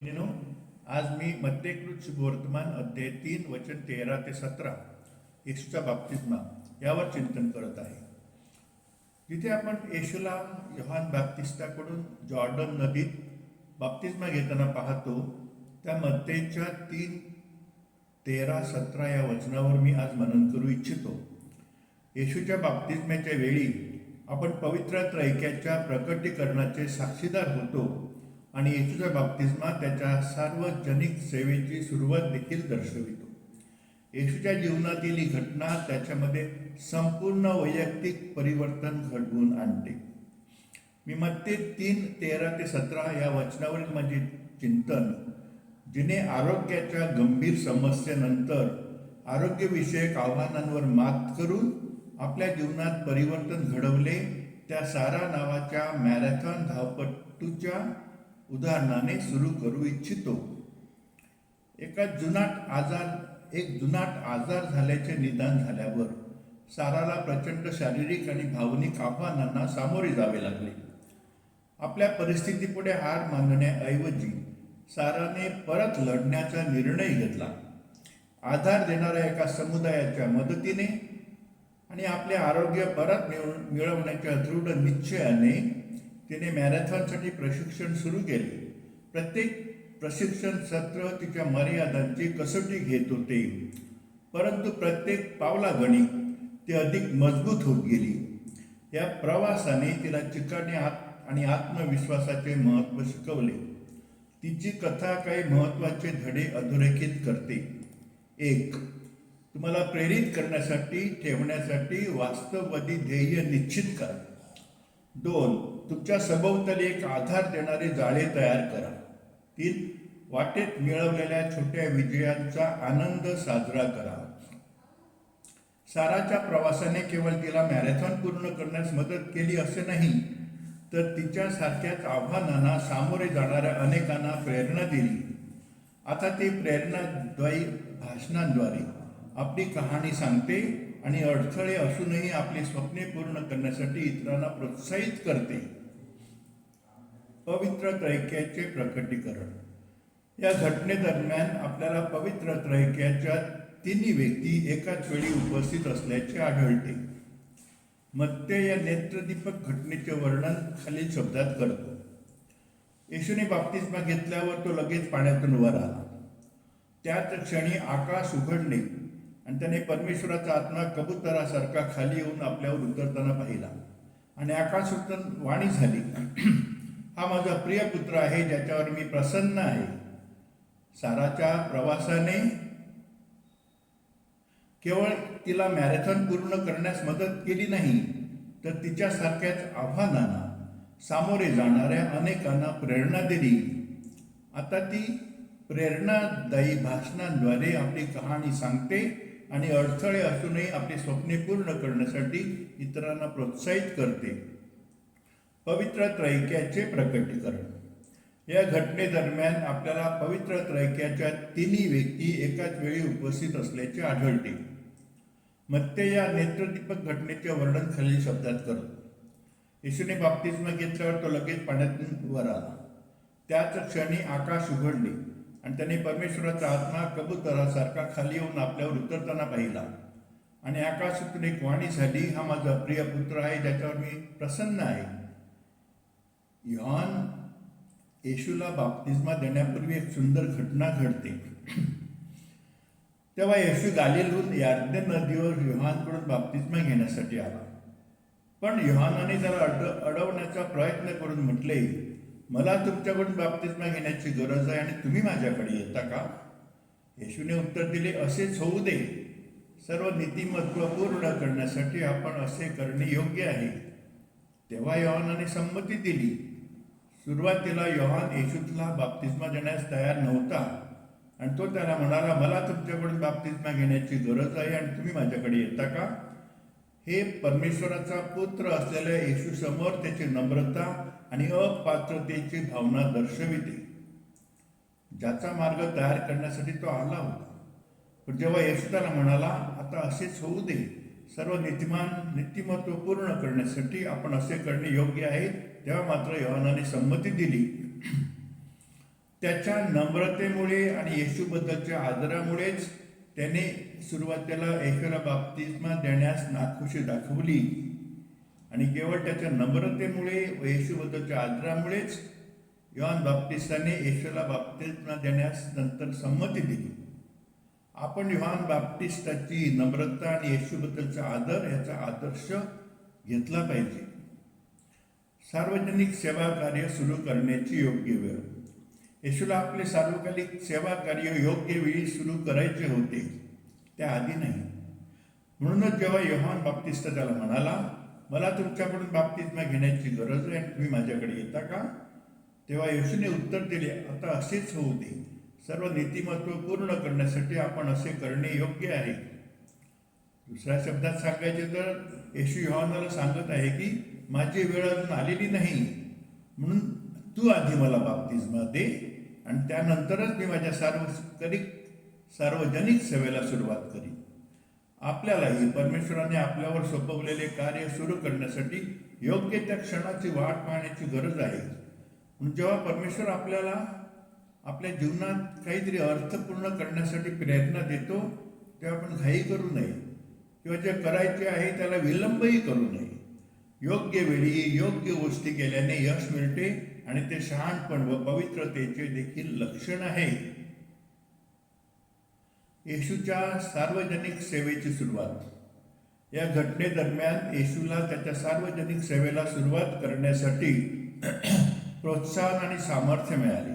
मित्रांनो, आज मी मत्तेकृत शुभवर्तमान अध्याय 3 वचन 13 ते 17 येशूचा बाप्तिस्मा यावर चिंतन करत आहे. जिथे आपण येशूला योहान बाप्तिस्ताकडून जॉर्डन नदीत बाप्तिस्मा घेताना पाहतो, त्या मत्तेच्या 3, 13, 17 या वचनावर मी आज मनन करू इच्छितो. येशूच्या बाप्तिस्म्याच्या वेळी आपण पवित्र त्रैक्याच्या प्रकटीकरणाचे साक्षीदार होतो आणि येशूचा बाप्तिस्मा त्याच्या सार्वजनिक सेवेची सुरुवात देखील दर्शवितो. येशूच्या जीवनातील ही घटना त्याच्यामध्ये संपूर्ण वैयक्तिक परिवर्तन घडवून आणते. मी मत्ते 3, 13 ते 17 या वचनावरील माझे चिंतन, जिने आरोग्याच्या गंभीर समस्येनंतर आरोग्यविषयक आव्हानांवर मात करून आपल्या जीवनात परिवर्तन घडवले, त्या सारा नावाच्या मॅरेथॉन धावपटूच्या उदाहरणाने सुरू करू इच्छितो. एक जुनाट आजार झाल्याचे निदान झाल्यावर साराला प्रचंड शारीरिक आणि भावनिक आव्हानांना सामोरे जावे लागले. आपल्या परिस्थितीपुढे हार मानण्याऐवजी साराने परत लढण्याचा निर्णय घेतला. आधार देणाऱ्या एका समुदायाच्या मदतीने आणि आपले आरोग्य परत मिळवण्याच्या दृढ निश्चयाने तिने मॅरेथॉनसाठी प्रशिक्षण सुरू केले. प्रत्येक प्रशिक्षण सत्र तिच्या मर्यादांची कसोटी घेत होते, परंतु प्रत्येक पावलागणिक ती अधिक मजबूत होत गेली. या प्रवासाने तिला चिकाटी आणि आत्मविश्वासाचे महत्त्व शिकवले. तिची कथा काही महत्त्वाचे धडे अधोरेखित करते. 1. तुम्हाला प्रेरित करण्यासाठी ठेवण्यासाठी वास्तववादी ध्येय निश्चित करा. 2. तुमच्या सभोवताली एक आधार देणारे जाळे तयार करा. 3. वाटेत मिळवलेल्या छोट्या विजयांचा आनंद साजरा करा. साराच्या प्रवासाने केवळ तिला मॅरेथॉन पूर्ण करण्यास मदत केली असे नाही, तर तिच्यासारख्याच आव्हानांना सामोरे जाणाऱ्या अनेकांना प्रेरणा दिली. आता ती प्रेरणादायी भाषणांद्वारे आपली कहाणी सांगते आणि अडथळे असूनही आपली स्वप्ने पूर्ण करण्यासाठी इतरांना प्रोत्साहित करते. पवित्र त्रैक्याचे प्रकटीकरण. या घटनेदरम्यान आपल्याला पवित्र त्रैक्याच्या तिन्ही व्यक्ती एकाच वेळी उपस्थित असल्याचे आढळते. मत्ते या नेत्रदीपक घटनेचे वर्णन खालील शब्दात करतो. येशूने बाप्तिस्मा घेतल्यावर तो लगेच पाण्यातून वर आला. त्याच क्षणी आकाश उघडले आणि त्याने परमेश्वराचा आत्मा कबुतरासारखा खाली येऊन आपल्यावर उतरताना पाहिला. आणि आकाशातून वाणी झाली, हा माझा प्रिय पुत्र आहे, ज्याच्यावर मी प्रसन्न आहे. साराच्या प्रवासाने केवळ तिला मॅरेथॉन पूर्ण करण्यास मदत केली नाही, तर तिच्यासारख्याच आव्हानांना सामोरे जाणाऱ्या अनेकांना प्रेरणा दिली. आता ती प्रेरणादायी भाषणांद्वारे आपली कहाणी सांगते आणि अडथळे असूनही आपली स्वप्ने पूर्ण करण्यासाठी इतरांना प्रोत्साहित करते. पवित्र त्रैक्याचे प्रकटीकरण. या घटनेदरम्यान आपल्याला पवित्र त्रैक्याच्या तिन्ही व्यक्ती एकाच वेळी उपस्थित असल्याचे आढळते. मत्ते या नेत्रदीपक घटनेचे वर्णन खालील शब्दात करतो. येशूने बाप्तिस्मा घेतल्यावर तो लगेच पाण्यातून वर आला. त्याच क्षणी आकाश उघडले आणि त्याने परमेश्वराचा आत्मा कबुतरासारखा खाली येऊन आपल्यावर उतरताना पाहिला. आणि आकाशातून एक वाणी झाली, हा माझा प्रिय पुत्र आहे, ज्याच्यावर मी प्रसन्न आहे. योहान येशूला बाप्तिस्मा देण्यापूर्वी एक सुंदर घटना घडते. तेव्हा येशू गालिलहून यार्देन नदीवर योहानकडून बाप्तिस्मा घेण्यासाठी आला. पण योहानाने त्याला अडवण्याचा प्रयत्न करून म्हटले, मला तुमच्याकडून बाप्तिस्मा घेण्याची गरज आहे आणि तुम्ही माझ्याकडे येता का? येशूने उत्तर दिले, असेच होऊ दे. सर्व नीतिमत्व पूर्ण करण्यासाठी आपण असे करणे योग्य आहे. तेव्हा योहानाने संमती दिली. सुरुवातीला योहान येशूला बाप्तिस्मा देण्यास तयार नव्हता आणि तो त्याला म्हणाला, मला तुमच्याकडून बाप्तिस्मा घेण्याची गरज आहे आणि तुम्ही माझ्याकडे येता का? हे परमेश्वराचा पुत्र असलेल्या येशू समोर त्याची नम्रता आणि अपात्रतेची भावना दर्शविते, ज्याचा मार्ग तयार करण्यासाठी तो आला होता. पण जेव्हा येशू त्याला म्हणाला, आता असेच होऊ दे, सर्व नीतिमत्व पूर्ण करण्यासाठी आपण असे करणे योग्य आहे, तेव्हा मात्र योहानाने संमती दिली. त्याच्या नम्रतेमुळे आणि येशूबद्दलच्या आदरामुळेच त्याने सुरुवातीला येशूला बाप्तिस्मा देण्यास नाखुशी दाखवली आणि केवळ त्याच्या नम्रतेमुळे व येशूबद्दलच्या आदरामुळेच योहान बाप्तिस्ताने येशूला बाप्तिस्मा देण्यास नंतर संमती दिली. आपण योहान बाप्तिस्ताची नम्रता आणि येशूबद्दलचा आदर याचा आदर्श घेतला पाहिजे. सार्वजनिक सेवा कार्य सुरू करण्याची योग्य वेळ. येशूला आपले सार्वकालिक सेवा कार्य योग्य वेळी सुरू करायचे होते, त्याआधी नाही. म्हणूनच जेव्हा योहान बाप्तिस्ता त्याला म्हणाला, मला तुमच्याकडून बाप्तिस्मा घेण्याची गरज आहे, तुम्ही माझ्याकडे येता का? तेव्हा येशूने उत्तर दिले, आता असेच होऊ दे. सर्व नीतिमत्व पूर्ण करण्यासाठी आपण असे करणे योग्य आहे. दुसऱ्या शब्दात सांगायचे तर येशू योहानाला सांगत आहे की माझी वेळ अजून आलेली नाही, म्हणून तू आधी मला बाप्तिस्मा दे आणि त्यानंतरच मी माझ्या सार्वजनिक सेवेला सुरुवात करीन. आपल्यालाही परमेश्वराने आपल्यावर सोपवलेले कार्य सुरू करण्यासाठी योग्य त्या क्षणाची वाट पाहण्याची गरज आहे. म्हणून जेव्हा परमेश्वर आपल्याला आपल्या जीवनात काहीतरी अर्थपूर्ण करण्यासाठी प्रेरणा देतो, तेव्हा आपण घाई करू नये किंवा जे करायचे आहे त्याला विलंबही करू नये. योग्य वेळी योग्य गोष्टी केल्याने यश मिळते आणि ते शहाणपण व पवित्रतेचे देखील लक्षण आहे. येशूच्या सार्वजनिक सेवेची सुरुवात. या घटनेदरम्यान येशूला त्याच्या सार्वजनिक सेवेला सुरुवात करण्यासाठी प्रोत्साहन आणि सामर्थ्य मिळाले.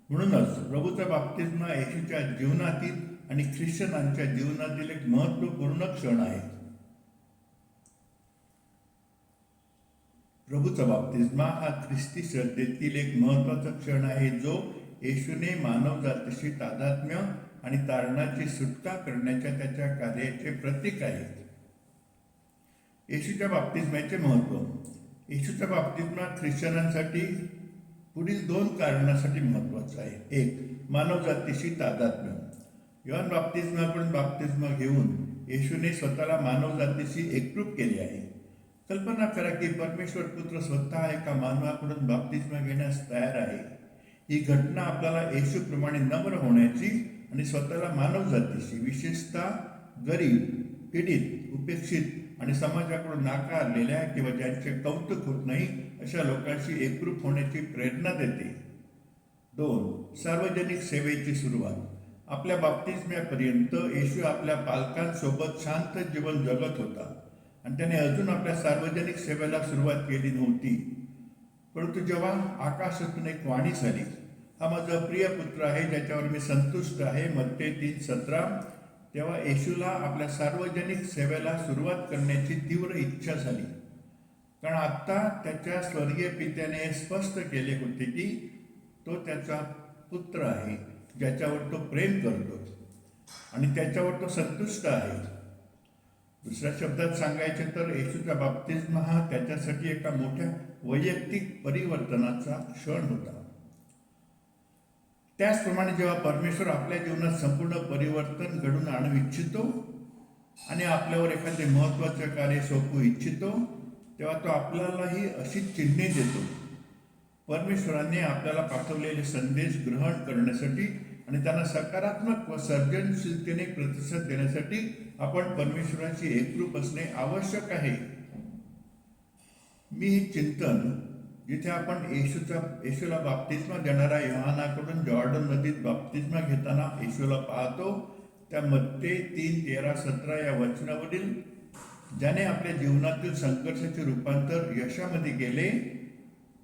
म्हणूनच प्रभूचा बाप्तिस्मा येशूच्या जीवनातील आणि ख्रिश्चनांच्या जीवनातील एक महत्त्वपूर्ण क्षण आहे. प्रभूचा बाप्तिस्मा हा ख्रिस्ती श्रद्धेतील एक महत्त्वाचा क्षण आहे, जो येशूने मानवजातीशी तादात्म्य आणि तारणाची सुटका करण्याच्या त्याच्या कार्याचे प्रतीक आहे. येशूच्या बाप्तिस्म्याचे महत्त्व. येशूचा बाप्तिस्मा ख्रिश्चनांसाठी पुढील 2 कारणासाठी महत्त्वाचा आहे. 1. मानवजातीशी तादात्म्य. योहान बाप्तिस्माकडून बाप्तिस्मा घेऊन येशूने स्वतःला मानवजातीशी एकरूप केले आहे. कल्पना करा की परमेश्वर पुत्र स्वतः एका मानवाकडून बाप्तिस्मा घेण्यास तयार आहे. ही घटना आपल्याला येशूप्रमाणे नम्र होण्याची आणि स्वतःला मानवजातीशी, विशेषतः गरीब, पीडित, उपेक्षित आणि समाजाकडून नाकारलेल्या किंवा ज्यांचे कौतुक होत नाही अशा लोकांशी एकरूप होण्याची प्रेरणा देते. 2. सार्वजनिक सेवेची सुरुवात. आपल्या बाप्तिस्म्यापर्यंत येशू आपल्या पालकांसोबत शांत जीवन जगत होता आणि त्याने अजून आपल्या सार्वजनिक सेवेला सुरुवात केली नव्हती. परंतु जेव्हा आकाशातून एक वाणी झाली, हा माझा प्रिय पुत्र आहे ज्याच्यावर मी संतुष्ट आहे, मत्ते 3:17, तेव्हा येशूला आपल्या सार्वजनिक सेवेला सुरुवात करण्याची तीव्र इच्छा झाली. कारण आता त्याच्या स्वर्गीय पित्याने स्पष्ट केले होते की तो त्याचा पुत्र आहे, ज्याच्यावर तो प्रेम करतो आणि त्याच्यावर तो संतुष्ट आहे. दुसऱ्या शब्दात सांगायचे तर येशूचा बाप्तिस्मा हा त्याच्यासाठी एका मोठ्या वैयक्तिक परिवर्तनाचा क्षण होता. त्याचप्रमाणे जेव्हा परमेश्वर आपल्या जीवनात संपूर्ण परिवर्तन घडून आणू इच्छितो आणि आपल्यावर एखादे महत्त्वाचे कार्य सोपवू इच्छितो, तेव्हा तो आपल्यालाही अशी चिन्हे देतो. परमेश्वराने आपल्याला पाठवलेले संदेश ग्रहण करण्यासाठी आणि त्यांना सकारात्मक व सर्जनशीलतेने प्रतिसाद देण्यासाठी आपण परमेश्वराची एकरूप असणे आवश्यक आहे. मी हे चिंतन जिथे आपण येशूला बाप्तिस्मा देणाऱ्या योहानाकडून जॉर्डन नदीत बाप्तिस्मा घेताना येशूला पाहतो, त्या मत्ते 3:13-17 या वचनावरील ज्याने आपल्या जीवनातील संघर्षाचे रूपांतर यशामध्ये केले,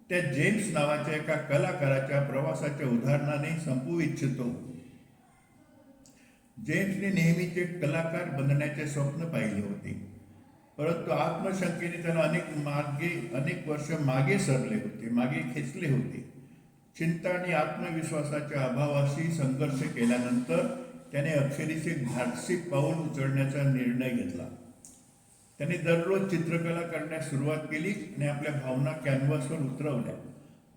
त्या जेम्स नावाच्या एका कलाकाराच्या प्रवासाच्या उदाहरणाने संपवू इच्छितो. जेम्सने नेहमीचे कलाकार बनण्याचे स्वप्न पाहिले होते, परंतु आत्मशंकेने त्याला अनेक वर्ष मागे सरले होते, मागे खेचले होते. चिंता आणि आत्मविश्वासाच्या अभावाशी संघर्ष केल्यानंतर त्याने अखेरीस एक धाडसी पाऊल उचलण्याचा निर्णय घेतला. त्याने दररोज चित्रकला करण्यास सुरुवात केली आणि आपल्या भावना कॅनव्हासवर उतरवल्या.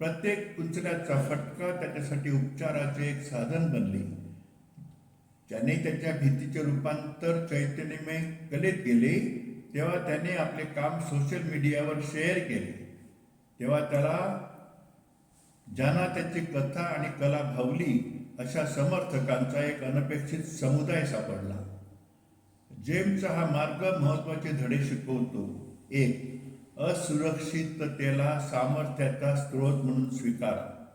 प्रत्येक कुंचल्याचा फटका त्याच्यासाठी उपचाराचे एक साधन बनले. ज्याने त्याच्या भीतीचे रूपांतर चैतन्यमय कलेत केले, तेव्हा त्याने आपले काम सोशल मीडियावर शेअर केले. तेव्हा त्याला ज्यांना त्याची कथा आणि कला भावली अशा समर्थकांचा एक अनपेक्षित समुदाय सापडला. जेम्सचा हा मार्ग महत्वाचे धडे शिकवतो. 1. असुरक्षिततेला सामर्थ्याचा स्रोत म्हणून स्वीकारा.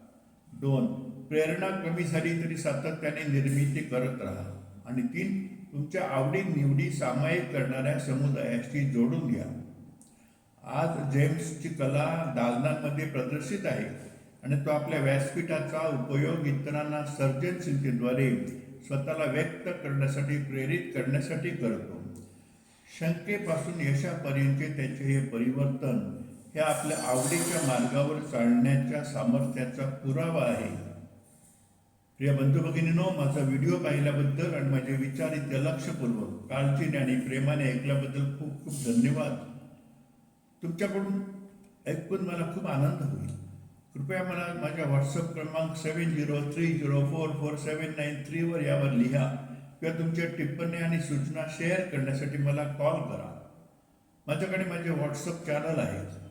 2. प्रेरणा कमी झाली तरी सातत्याने निर्मिती करत राहा. आणि 3. तुमच्या आवडी-निवडी सामायिक करणाऱ्या समुदायाशी जोडून घ्या. आज जेम्सची कला दालनांमध्ये प्रदर्शित आहे आणि तो आपल्या व्यासपीठाचा उपयोग इतरांना सर्जनशीलतेद्वारे स्वतःला व्यक्त करण्यासाठी, प्रेरित करण्यासाठी करतो. शंकेपासून यशापर्यंतचे त्याचे हे परिवर्तन हे आपल्या आवडीच्या मार्गावर चालण्याच्या सामर्थ्याचा पुरावा आहे. प्रिय बंधू भगिनींनो, माझा व्हिडिओ पाहिल्याबद्दल आणि माझे विचार इतके लक्षपूर्वक, काळजीने आणि प्रेमाने ऐकल्याबद्दल खूप खूप धन्यवाद. तुमच्याकडून ऐकून मला खूप आनंद होईल. कृपया मला माझ्या व्हॉट्सअप क्रमांक 7030444793 वर यावर लिहा किंवा तुमच्या टिप्पणी आणि सूचना शेअर करण्यासाठी मला कॉल करा. माझ्याकडे माझे व्हॉट्सअप चॅनल आहे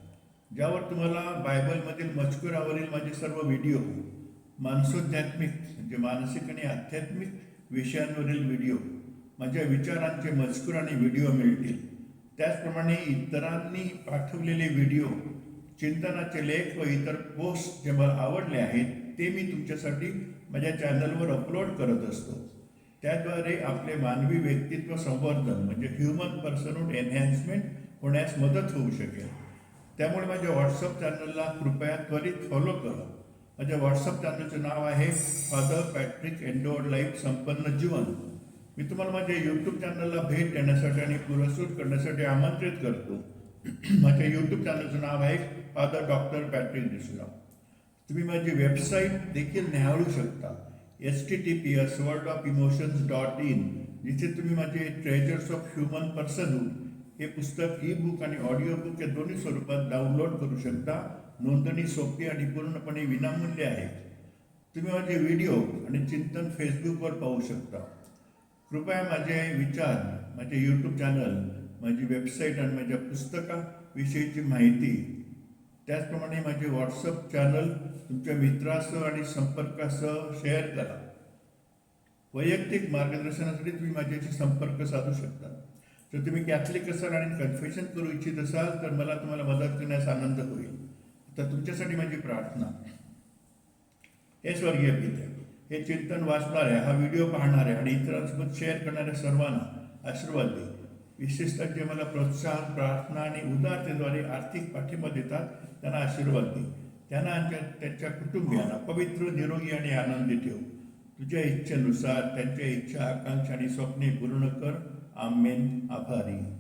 ज्यावर तुम्हाला बायबलमधील मजकुरावरील माझे सर्व व्हिडिओ, मानसोध्यात्मिक म्हणजे मानसिक आणि आध्यात्मिक विषयांवरील व्हिडिओ, माझ्या विचारांचे मजकूर आणि व्हिडिओ मिळतील. त्याचप्रमाणे इतरांनी पाठवलेले व्हिडिओ, चिंतनाचे लेख व इतर पोस्ट जे मला आवडले आहेत ते मी तुमच्यासाठी माझ्या चॅनलवर अपलोड करत असतो. त्याद्वारे आपले मानवी व्यक्तित्व संवर्धन म्हणजे ह्युमन पर्सनहूड एनहॅन्समेंट होण्यास मदत होऊ शकेल. त्यामुळे माझ्या व्हॉट्सअप चॅनलला कृपया त्वरित फॉलो करा. माझ्या व्हॉट्सअप चॅनलचे नाव आहे फादर पॅट्रिक एंडोर्ड लाईफ संपन्न जीवन. मी तुम्हाला माझ्या यूट्यूब चॅनलला भेट देण्यासाठी आणि पुरस्कृत करण्यासाठी आमंत्रित करतो. माझ्या यूट्यूब चॅनलचं नाव आहे फादर डॉक्टर पॅट्रिक डिसूजा. तुम्ही माझी वेबसाईट देखील निहाळू शकता, https://worldofemotions.in, जिथे तुम्ही माझे ट्रेजर्स ऑफ ह्युमन पर्सनहूड हे पुस्तक ई बुक आणि ऑडिओ बुक या दोन्ही स्वरूपात डाउनलोड करू शकता. नोंदणी सोपी आणि पूर्णपणे विनामूल्य आहे. तुम्ही माझे व्हिडिओ आणि चिंतन फेसबुकवर पाहू शकता. कृपया माझे विचार, माझे यूट्यूब चॅनल, माझी वेबसाईट आणि माझ्या पुस्तकाविषयीची माहिती, त्याचप्रमाणे माझे व्हॉट्सअप चॅनल तुमच्या मित्रासह आणि संपर्कासह शेअर करा. वैयक्तिक मार्गदर्शनासाठी तुम्ही माझ्याशी संपर्क साधू शकता. जर तुम्ही कॅथलिक असाल आणि कन्फेशन करू इच्छित असाल तर मला तुम्हाला मदत करण्यास आनंद होईल. तर तुमच्यासाठी माझी प्रार्थना. हे स्वर्गीय पिते, हे चिंतन वाचणाऱ्या, हा व्हिडिओ पाहणाऱ्या आणि इतरांसोबत शेअर करणाऱ्या सर्वांना आशीर्वाद दे. विशेषतः जे मला प्रोत्साहन, प्रार्थना आणि उदारतेद्वारे आर्थिक पाठिंबा देतात त्यांना आशीर्वाद दे. त्यांना त्यांच्या कुटुंबियांना पवित्र, निरोगी आणि आनंदी ठेव. तुझ्या इच्छेनुसार त्यांच्या इच्छा, आकांक्षा आणि स्वप्ने पूर्ण कर. आमेन. आभारी.